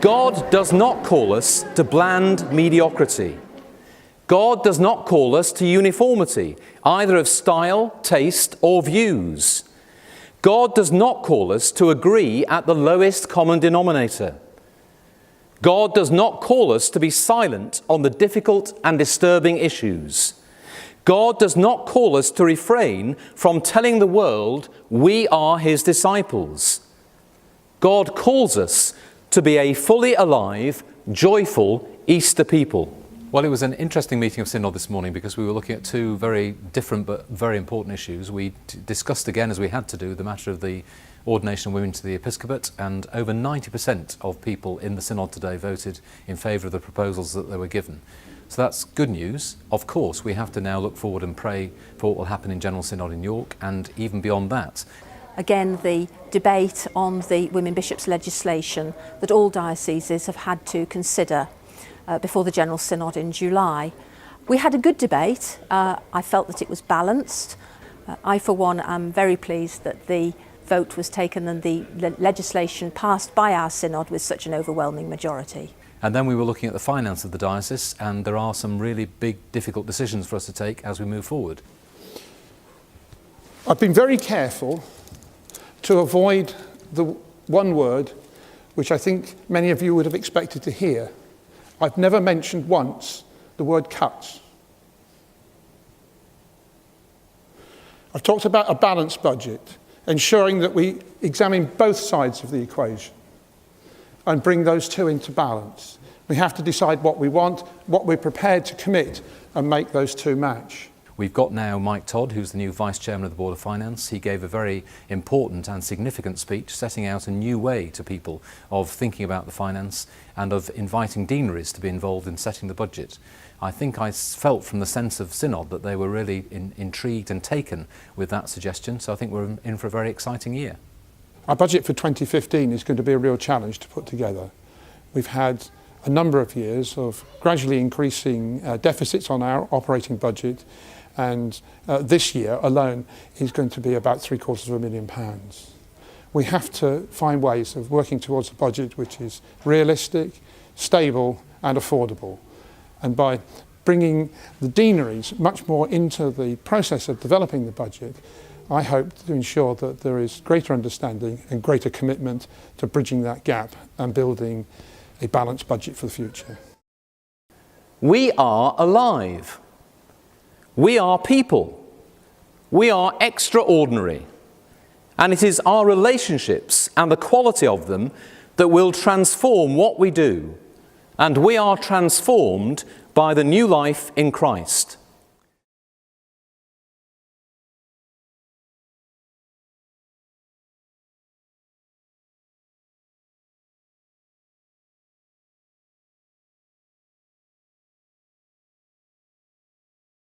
God does not call us to bland mediocrity. God does not call us to uniformity, either of style, taste, or views. God does not call us to agree at the lowest common denominator. God does not call us to be silent on the difficult and disturbing issues. God does not call us to refrain from telling the world we are his disciples. God calls us to be a fully alive, joyful Easter people. Well, it was an interesting meeting of Synod this morning because we were looking at two very different but very important issues. We discussed again, as we had to do, the matter of the ordination of women to the episcopate, and over 90% of people in the Synod today voted in favour of the proposals that they were given. So that's good news. Of course, we have to now look forward and pray for what will happen in General Synod in York and even beyond that. Again, the debate on the Women Bishops legislation that all dioceses have had to consider before the General Synod in July. We had a good debate. I felt that it was balanced. I, for one, am very pleased that the vote was taken and the legislation passed by our Synod with such an overwhelming majority. And then we were looking at the finance of the diocese, and there are some really big, difficult decisions for us to take as we move forward. I've been very careful to avoid the one word which I think many of you would have expected to hear. I've never mentioned once the word cuts. I've talked about a balanced budget, ensuring that we examine both sides of the equation and bring those two into balance. We have to decide what we want, what we're prepared to commit, and make those two match. We've got now Mike Todd, who's the new Vice Chairman of the Board of Finance. He gave a very important and significant speech setting out a new way to people of thinking about the finance and of inviting deaneries to be involved in setting the budget. I think I felt from the sense of Synod that they were really intrigued and taken with that suggestion, so I think we're in for a very exciting year. Our budget for 2015 is going to be a real challenge to put together. We've had a number of years of gradually increasing deficits on our operating budget, and this year alone is going to be about £750,000. We have to find ways of working towards a budget which is realistic, stable and affordable. And by bringing the deaneries much more into the process of developing the budget, I hope to ensure that there is greater understanding and greater commitment to bridging that gap and building a balanced budget for the future. We are alive. We are people. We are extraordinary. And it is our relationships and the quality of them that will transform what we do. And we are transformed by the new life in Christ.